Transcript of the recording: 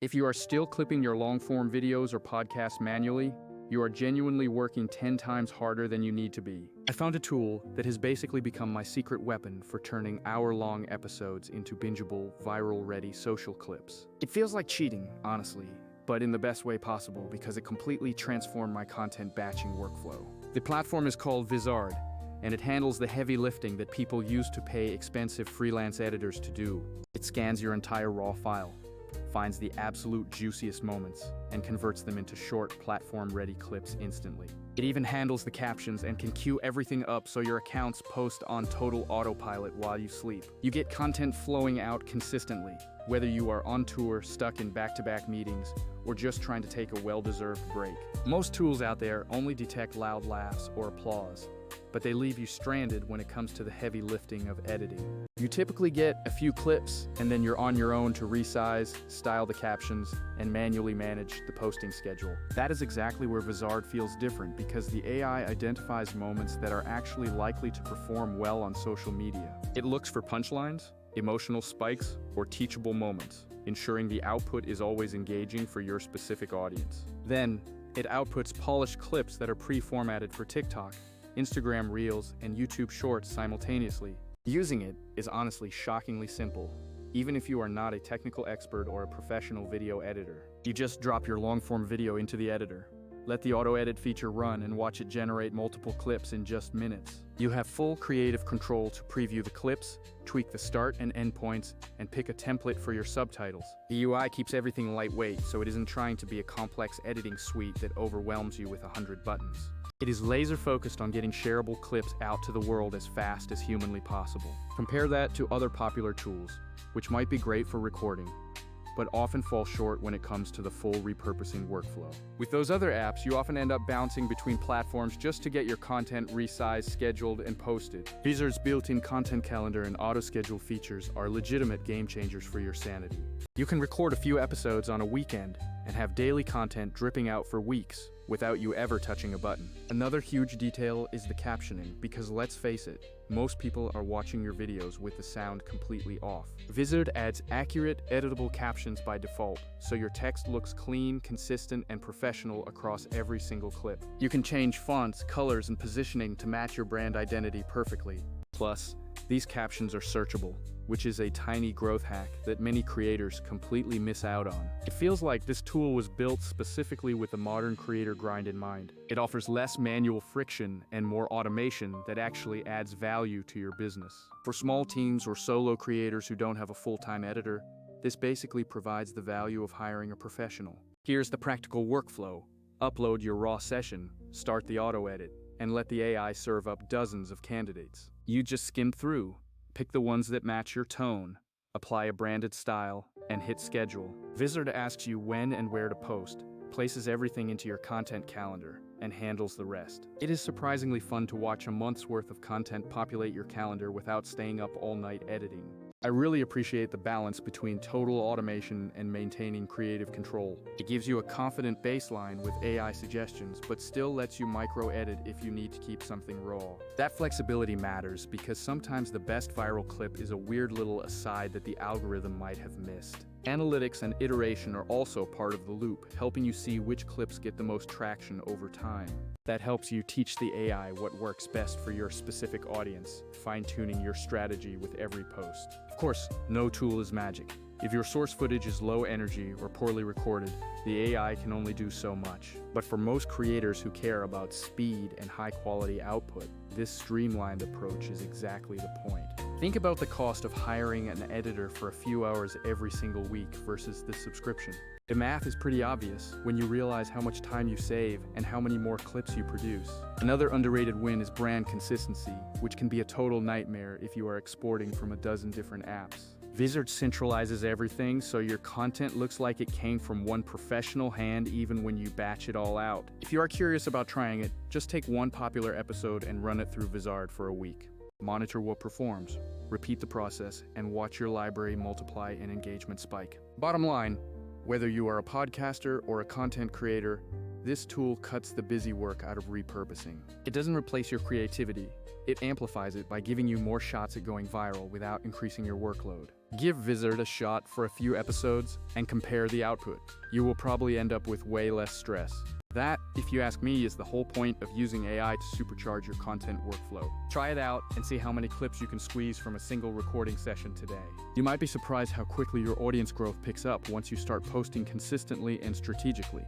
If you are still clipping your long-form videos or podcasts manually, you are genuinely working 10 times harder than you need to be. I found a tool that has basically become my secret weapon for turning hour-long episodes into bingeable, viral-ready social clips. It feels like cheating, honestly, but in the best way possible because it completely transformed my content batching workflow. The platform is called Vizard, and it handles the heavy lifting that people used to pay expensive freelance editors to do. It scans your entire raw file, finds the absolute juiciest moments, and converts them into short, platform-ready clips instantly. It even handles the captions and can queue everything up so your accounts post on total autopilot while you sleep. You get content flowing out consistently, whether you are on tour, stuck in back-to-back meetings, or just trying to take a well-deserved break. Most tools out there only detect loud laughs or applause, but they leave you stranded when it comes to the heavy lifting of editing. You typically get a few clips, and then you're on your own to resize, style the captions, and manually manage the posting schedule. That is exactly where Vizard feels different because the AI identifies moments that are actually likely to perform well on social media. It looks for punchlines, emotional spikes, or teachable moments, ensuring the output is always engaging for your specific audience. Then, it outputs polished clips that are pre-formatted for TikTok, Instagram Reels, and YouTube Shorts simultaneously. Using it is honestly shockingly simple, even if you are not a technical expert or a professional video editor. You just drop your long-form video into the editor, let the auto-edit feature run, and watch it generate multiple clips in just minutes. You have full creative control to preview the clips, tweak the start and end points, and pick a template for your subtitles. The UI keeps everything lightweight, so it isn't trying to be a complex editing suite that overwhelms you with 100 buttons. It is laser-focused on getting shareable clips out to the world as fast as humanly possible. Compare that to other popular tools, which might be great for recording, but often fall short when it comes to the full repurposing workflow. With those other apps, you often end up bouncing between platforms just to get your content resized, scheduled, and posted. Vizard's built-in content calendar and auto-schedule features are legitimate game changers for your sanity. You can record a few episodes on a weekend and have daily content dripping out for weeks without you ever touching a button. Another huge detail is the captioning, because let's face it, most people are watching your videos with the sound completely off. Vizard adds accurate, editable captions by default, so your text looks clean, consistent, and professional across every single clip. You can change fonts, colors, and positioning to match your brand identity perfectly. Plus, these captions are searchable, which is a tiny growth hack that many creators completely miss out on. It feels like this tool was built specifically with the modern creator grind in mind. It offers less manual friction and more automation that actually adds value to your business. For small teams or solo creators who don't have a full-time editor, this basically provides the value of hiring a professional. Here's the practical workflow. Upload your raw session, start the auto-edit, and let the AI serve up dozens of candidates. You just skim through, pick the ones that match your tone, apply a branded style, and hit schedule. Vizard asks you when and where to post, places everything into your content calendar, and handles the rest. It is surprisingly fun to watch a month's worth of content populate your calendar without staying up all night editing. I really appreciate the balance between total automation and maintaining creative control. It gives you a confident baseline with AI suggestions, but still lets you micro-edit if you need to keep something raw. That flexibility matters because sometimes the best viral clip is a weird little aside that the algorithm might have missed. Analytics and iteration are also part of the loop, helping you see which clips get the most traction over time. That helps you teach the AI what works best for your specific audience, fine-tuning your strategy with every post. Of course, no tool is magic. If your source footage is low energy or poorly recorded, the AI can only do so much. But for most creators who care about speed and high-quality output, this streamlined approach is exactly the point. Think about the cost of hiring an editor for a few hours every single week versus the subscription. The math is pretty obvious when you realize how much time you save and how many more clips you produce. Another underrated win is brand consistency, which can be a total nightmare if you are exporting from a dozen different apps. Vizard centralizes everything so your content looks like it came from one professional hand even when you batch it all out. If you are curious about trying it, just take one popular episode and run it through Vizard for a week. Monitor what performs, repeat the process, and watch your library multiply and engagement spike. Bottom line, whether you are a podcaster or a content creator, this tool cuts the busy work out of repurposing. It doesn't replace your creativity, it amplifies it by giving you more shots at going viral without increasing your workload. Give Vizard a shot for a few episodes and compare the output. You will probably end up with way less stress. That, if you ask me, is the whole point of using AI to supercharge your content workflow. Try it out and see how many clips you can squeeze from a single recording session today. You might be surprised how quickly your audience growth picks up once you start posting consistently and strategically.